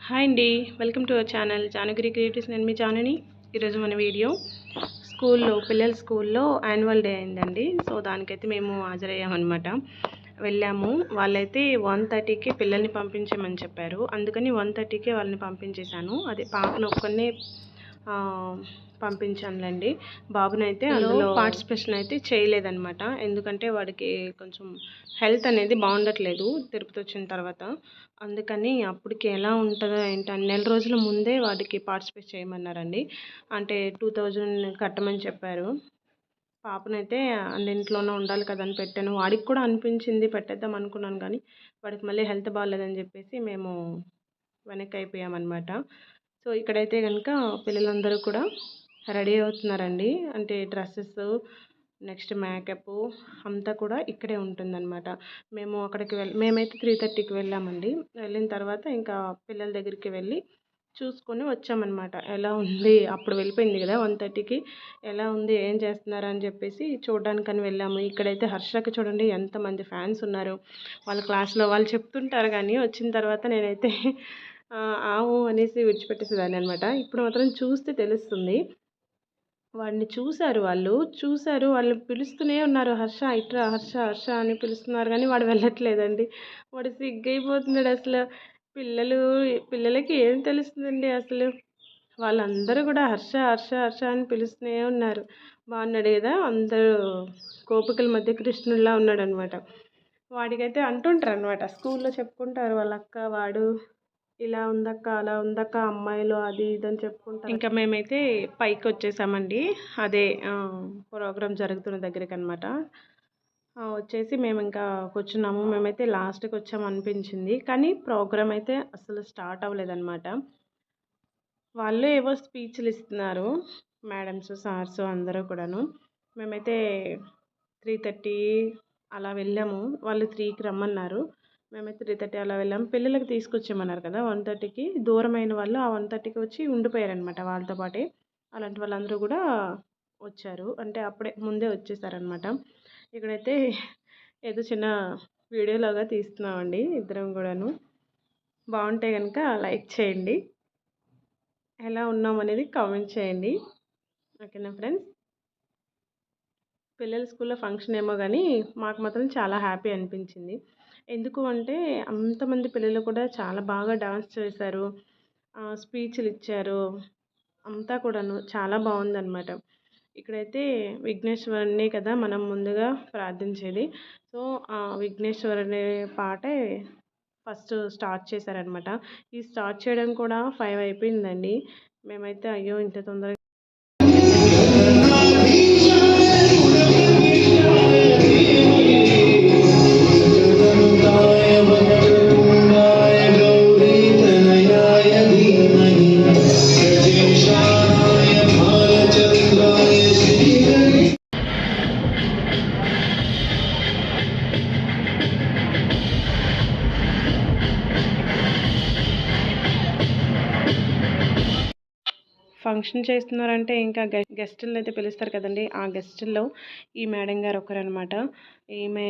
Hi అండి, welcome to our channel Janagiri creatives. నేను మీ జానని. ఈరోజు మన వీడియో పిల్లల స్కూల్లో యాన్యువల్ డే అయిందండి. సో దానికైతే మేము హాజరయ్యామన్నమాట. వెళ్ళాము. వాళ్ళైతే 1:30కి పిల్లల్ని పంపించమని చెప్పారు. అందుకని 1:30కే వాళ్ళని పంపించేశాను. అదే పాపను ఒక్కనే పంపించానులేండి. బాబునైతే అందులో పార్టిసిపేషన్ అయితే చేయలేదన్నమాట. ఎందుకంటే వాడికి కొంచెం హెల్త్ అనేది బాగుండట్లేదు తిరుపతి వచ్చిన తర్వాత. అందుకని అప్పటికి ఎలా ఉంటుందో ఏంటని నెల రోజుల ముందే వాడికి పార్టిసిపేట్ చేయమన్నారండి. అంటే 2000 కట్టమని చెప్పారు. పాపనైతే అన్నింట్లోనే ఉండాలి కదని పెట్టాను. వాడికి కూడా అనిపించింది పెట్టేద్దాం అనుకున్నాను, కానీ వాడికి మళ్ళీ హెల్త్ బాగాలేదని చెప్పేసి మేము వెనక్కి అయిపోయామన్నమాట. సో ఇక్కడైతే కనుక పిల్లలందరూ కూడా రెడీ అవుతున్నారండి. అంటే డ్రెస్సెస్, నెక్స్ట్ మేకప్ అంతా కూడా ఇక్కడే ఉంటుందన్నమాట. మేము అక్కడికి మేమైతే 3:30కి వెళ్ళామండి. వెళ్ళిన తర్వాత ఇంకా పిల్లల దగ్గరికి వెళ్ళి చూసుకొని వచ్చామన్నమాట. ఎలా ఉంది, అప్పుడు వెళ్ళిపోయింది కదా 1:30కి, ఎలా ఉంది, ఏం చేస్తున్నారు అని చెప్పేసి చూడడానికని వెళ్ళాము. ఇక్కడైతే హర్షకి చూడండి ఎంతమంది ఫ్యాన్స్ ఉన్నారు. వాళ్ళ క్లాస్లో వాళ్ళు చెప్తుంటారు, కానీ వచ్చిన తర్వాత నేనైతే ఆవు అనేసి విడిచిపెట్టేసేదాన్ని అనమాట. ఇప్పుడు మాత్రం చూస్తే తెలుస్తుంది. వాడిని వాళ్ళు పిలుస్తూనే ఉన్నారు. హర్ష ఇట్రా, హర్ష హర్ష అని పిలుస్తున్నారు, కానీ వాడు వెళ్ళట్లేదండి. వాడు సిగ్గైపోతున్నాడు అసలు. పిల్లలకి ఏం తెలుస్తుందండి అసలు. వాళ్ళందరూ కూడా హర్ష హర్ష హర్ష అని పిలుస్తూనే ఉన్నారు. బాగున్నాడు కదా, అందరూ గోపికల మధ్య కృష్ణుడిలా ఉన్నాడు అనమాట. వాడికైతే అంటుంటారు అనమాట, స్కూల్లో చెప్పుకుంటారు వాళ్ళ అక్క వాడు, ఇలా ఉందక్క, అలా ఉందక్క, అమ్మాయిలు అది ఇది అని చెప్పుకుంటారు. ఇంకా మేమైతే పైకి వచ్చేసామండి. అదే ప్రోగ్రామ్ జరుగుతున్న దగ్గరికి అనమాట. వచ్చేసి మేము ఇంకా కూర్చున్నాము. మేమైతే లాస్ట్కి వచ్చాము అనిపించింది, కానీ ప్రోగ్రామ్ అయితే అసలు స్టార్ట్ అవ్వలేదన్నమాట. వాళ్ళు ఏవో స్పీచ్లు ఇస్తున్నారు, మేడమ్స్, సార్స్ అందరూ కూడాను. మేమైతే 3:30 అలా వెళ్ళాము. వాళ్ళు 3కి రమ్మన్నారు. మేమైతే 3:30 అలా వెళ్ళాము. పిల్లలకి తీసుకొచ్చేయమన్నారు కదా 1:30కి. దూరమైన వాళ్ళు ఆ 1:30కి వచ్చి ఉండిపోయారనమాట వాళ్ళతో పాటే. అలాంటి వాళ్ళందరూ కూడా వచ్చారు. అంటే అప్పుడే ముందే వచ్చేసారనమాట. ఇక్కడైతే ఏదో చిన్న వీడియోలాగా తీస్తున్నామండి ఇద్దరం కూడాను. బాగుంటే కనుక లైక్ చేయండి, ఎలా ఉన్నాం అనేది కామెంట్ చేయండి. ఓకేనా ఫ్రెండ్స్. పిల్లల స్కూల్లో ఫంక్షన్ ఏమో కానీ మాకు మాత్రం చాలా హ్యాపీ అనిపించింది. ఎందుకు అంటే అంతమంది పిల్లలు కూడా చాలా బాగా డాన్స్ చేశారు, స్పీచ్లు ఇచ్చారు, అంతా కూడాను చాలా బాగుందన్నమాట. ఇక్కడైతే విఘ్నేశ్వరుని కదా మనం ముందుగా ప్రార్థించేది. సో ఆ విఘ్నేశ్వరుని పాటే ఫస్ట్ స్టార్ట్ చేశారనమాట. ఈ స్టార్ట్ చేయడం కూడా 5 అయిపోయిందండి. మేమైతే అయ్యో ఇంత తొందరగా ఫంక్షన్ చేస్తున్నారంటే ఇంకా గెస్టులను అయితే పిలుస్తారు కదండి. ఆ గెస్టుల్లో ఈ మేడం గారు ఒకరనమాట. ఈమె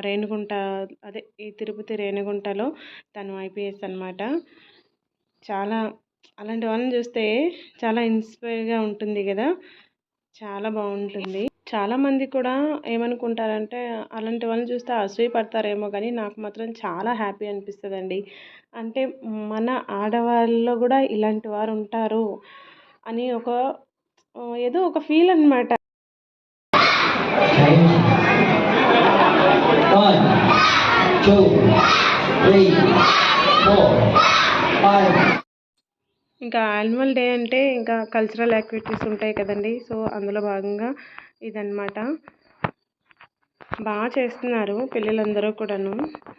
రేణిగుంట, అదే ఈ తిరుపతి రేణిగుంటలో తను ఐపీఎస్ అనమాట. చాలా అలాంటి వాళ్ళని చూస్తే చాలా ఇన్స్పైర్గా ఉంటుంది కదా, చాలా బాగుంటుంది. చాలామంది కూడా ఏమనుకుంటారంటే అలాంటి వాళ్ళని చూస్తే అసూయ పడతారేమో, కానీ నాకు మాత్రం చాలా హ్యాపీ అనిపిస్తుందండి. అంటే మన ఆడవాళ్ళలో కూడా ఇలాంటి వారు ఉంటారు అని ఏదో ఒక ఫీల్ అనమాట. ఇంకా యాన్యువల్ డే అంటే ఇంకా కల్చరల్ యాక్టివిటీస్ ఉంటాయి కదండి. సో అందులో భాగంగా ఇదన్నమాట. బాగా చేస్తున్నారు పిల్లలందరూ కూడాను.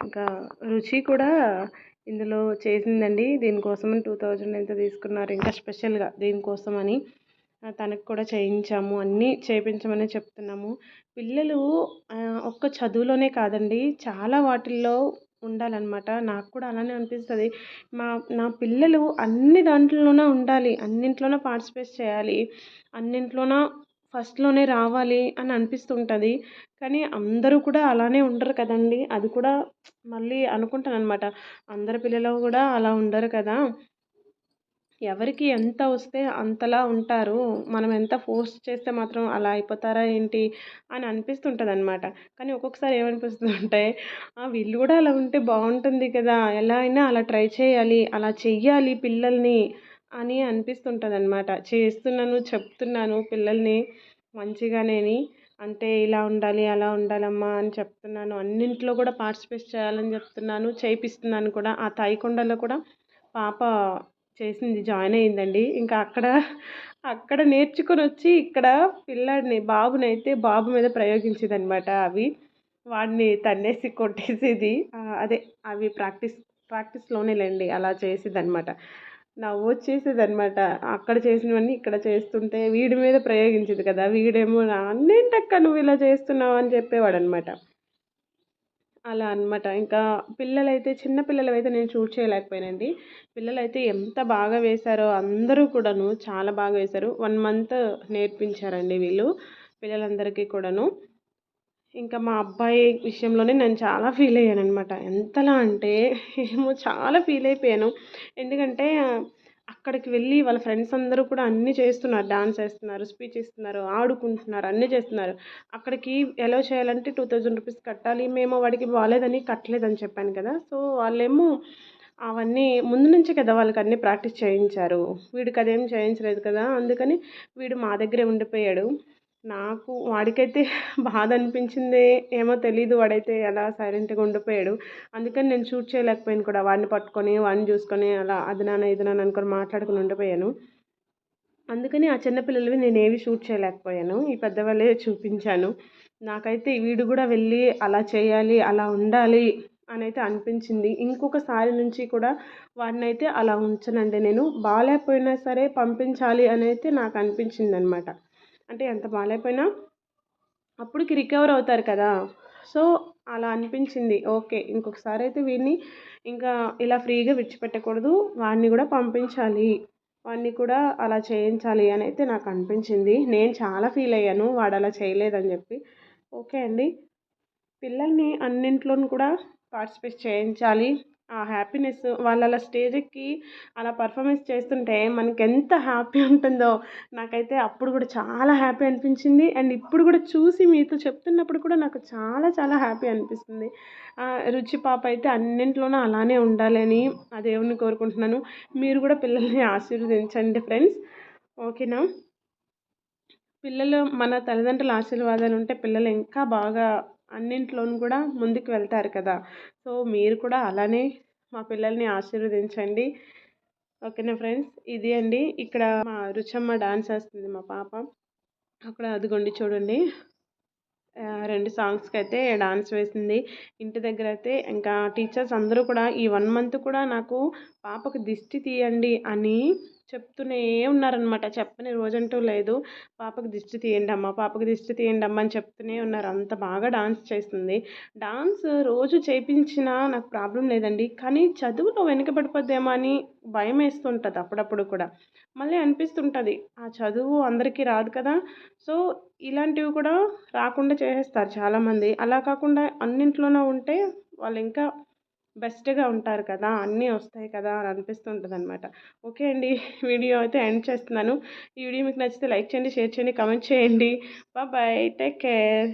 ఇంకా రుచి కూడా ఇందులో చేసిందండి. దీనికోసమని 2000 ఎంత తీసుకున్నారు, ఇంకా స్పెషల్గా దీనికోసమని తనకు కూడా చేయించాము, అన్నీ చేయించమని చెప్తున్నాము. పిల్లలు ఒక్క చదువులోనే కాదండి, చాలా వాటిల్లో ఉండాలన్నమాట. నాకు కూడా అలానే అనిపిస్తుంది. నా పిల్లలు అన్ని దాంట్లోనే ఉండాలి, అన్నింట్లోనూ పార్టిసిపేట్ చేయాలి, అన్నింట్లోనూ ఫస్ట్‌లోనే రావాలి అని అనిపిస్తుంటది. కానీ అందరూ కూడా అలానే ఉండరు కదండీ! అది కూడా మళ్ళీ అనుకుంటాననమాట. అందరి పిల్లలు గూడా అలా ఉండరు కదా! ఎవరికి ఎంత వస్తే అంతలా ఉంటారు. మనం ఎంత ఫోర్స్ చేస్తే మాత్రం అలా అయిపోతారా ఏంటి అని అనిపిస్తుంటదనమాట. కానీ ఒక్కొక్కసారి ఏమనిపిస్తుందంటే వీళ్ళు గూడా అలా ఉంటే బావుంటుంది కదా! ఎలా అయినా అలా ట్రై చేయాలి, అలా చెయ్యాలి పిల్లల్ని అని అనిపిస్తుంటదనమాట. చేస్తున్నాను, చెప్తున్నాను పిల్లల్ని మంచిగానేని. అంటే ఇలా ఉండాలి, అలా ఉండాలమ్మా అని చెప్తున్నాను. అన్నింట్లో కూడా పార్టిసిపేట్ చేయాలని చెప్తున్నాను. చేపిస్తున్నాను కూడా. ఆ తాయికొండలో కూడా పాప చేసింది. జాయిన్ అయిందండి. ఇంకా అక్కడ నేర్చుకొనొచ్చి ఇక్కడ బాబునైతే బాబు మీద ప్రయోగించేదనమాట అవి. వాడిని తన్నేసి కొట్టేసేది. అదే అవి ప్రాక్టీస్‌లోనేలెండి అలా చేసేదనమాట. నవ్వొచ్చేసేదనమాట. అక్కడ చేసినవన్నీ ఇక్కడ చేస్తుంటే వీడి మీద ప్రయోగించేది కదా! వీడేమో "అన్నేంటక్కా నువ్విలా చేస్తున్నావు" అని చెప్పేవాడనమాట. అలా అనమాట. ఇంకా చిన్న పిల్లలవైతే నేను చేయలేకపోయానండి. పిల్లలైతే ఎంత బాగా వేశారో అందరూ కూడాను చాలా బాగా వేశారు. 1 మంత్ నేర్పించారండి వీళ్ళు పిల్లలందరికీ కూడాను. ఇంకా మా అబ్బాయి విషయంలోనే నేను చాలా ఫీల్ అయ్యాననమాట. ఎంతలా అంటే ఏమో చాలా ఫీల్ అయిపోయాను. ఎందుకంటే అక్కడికి వెళ్ళి వాళ్ళ ఫ్రెండ్స్ అందరూ కూడా అన్నీ చేస్తున్నారు. డాన్స్ ఏస్తున్నారు, స్పీచ్ ఇస్తున్నారు, ఆడుకుంటున్నారు, అన్నీ చేస్తున్నారు. అక్కడికి ఎలో చేయాలంటే 2000 రూపీస్ కట్టాలి. మేము వాడికి బాలేదని కట్టలేదని చెప్పాను కదా! సో, వాళ్ళేమో అవన్నీ ముందు నుంచే కదా వాళ్ళకన్నీ ప్రాక్టీస్ చేయించారు. వీడికదేం చేయించలేదు కదా! అందుకని వీడు మా దగ్గరే ఉండిపోయాడు. వాడికైతే బాధ అనిపించిందే ఏమో తెలీదు. వాడైతే అలా సైలెంట్‌గా ఉండిపోయాడు. అందుకని నేను చేయలేకపోయాను కూడా. వాడిని పట్టుకొని, వాడిని చూసుకొని అలా అది నాన్న, ఇది నాన్న అనుకొని మాట్లాడుకొని ఉండిపోయాను. అందుకని ఆ చిన్న పిల్లలవి నేనేవి చేయలేకపోయాను. ఈ పెద్దవాళ్ళే చూపించాను. నాకైతే వీడు గూడా వెళ్ళి అలా చేయాలి, అలా ఉండాలి అనైతే అనిపించింది. ఇంకొకసారి నుంచి కూడా వాడినైతే అలా ఉంచనండి నేను. బాలేకపోయినా సరే పంపించాలి అనైతే నాకు అనిపించిందనమాట. అంటే ఎంత బాలేపోయినా అప్పటికి రికవర్ అవుతారు కదా! సో, అలా అనిపించింది. ఓకే. ఇంకొకసారయితే వీడిని ఇంకా ఇలా ఫ్రీగా విడిచిపెట్టకూడదు. వాడిని గూడా పంపించాలి. వాడిని కూడా అలా చేయించాలి అనైతే నాకు అనిపించింది. నేను చాలా ఫీల్ అయ్యాను. వాడలా చేయలేదని జెప్పి. ఓకే అండి. పిల్లల్ని అన్నింట్లోనూ కూడా పార్టిసిపేట్ చేయించాలి. ఆ హ్యాపీనెస్ వాళ్ళలా స్టేజ్ ఎక్కి అలా పర్ఫార్మెన్స్ చేస్తుంటే మనకెంత హ్యాపీ ఉంటుందో నాకైతే అప్పుడు కూడా చాలా హ్యాపీ అనిపించింది. అండ్ ఇప్పుడు కూడా చూసి మీతో చెప్తున్నప్పుడు కూడా నాకు చాలా చాలా హ్యాపీ అనిపిస్తుంది. రుచి పాప అయితే అన్నింట్లోనూ అలానే ఉండాలని ఆ దేవుడిని కోరుకుంటున్నాను. మీరు కూడా పిల్లల్ని ఆశీర్వదించండి ఫ్రెండ్స్. ఓకేనా? మన తల్లిదండ్రుల ఆశీర్వాదాలు ఉంటే పిల్లలు ఇంకా బాగా అన్నింట్లోనూ కూడా ముందుకు వెళ్తారు కదా! సో, మీరు కూడా అలానే మా పిల్లల్ని ఆశీర్వదించండి. ఓకేనా ఫ్రెండ్స్? ఇది అండి. ఇక్కడ మా రుచమ్మ డాన్స్ ఏస్తుంది మా పాప. అక్కడ అదిగోండి చూడండి. 2 సాంగ్స్‌కైతే డాన్స్ వేసింది. ఇంటి దగ్గరైతే ఇంకా టీచర్స్ అందరూ కూడా ఈ 1 మంత్ కూడా నాకు పాపకు దిష్టి తీయండి అని చెప్తూనే ఉన్నారనమాట. చెప్పని రోజంటూ లేదు. పాపకు దిష్టి తీయండమ్మా, పాపకు దిష్టి తీయండమ్మా అని చెప్తూనే ఉన్నారు. అంత బాగా డాన్స్ చేస్తుంది. డాన్స్ రోజు చేపించినా నాకు ప్రాబ్లమ్ లేదండి. కానీ చదువులో వెనకబడిపోద్దేమో అని భయమేస్తుంటది అప్పుడప్పుడు కూడా. మళ్ళీ అనిపిస్తుంటది. ఆ చదువు అందరికీ రాదు కదా! సో, ఇలాంటివి కూడా రాకుండా చేసేస్తారు చాలామంది. అలా కాకుండా అన్నింట్లోనూ ఉంటే వాళ్ళింకా బెస్ట్‌గా ఉంటారు కదా! అన్నీ వస్తాయి కదా! అని అనిపిస్తుంటదనమాట. ఓకే అండి. వీడియో అయితే ఎండ్ చేస్తున్నాను. ఈ వీడియో మీకు నచ్చితే లైక్ చేయండి, షేర్ చేయండి, కామెంట్ చేయండి. బాయ్. Take care.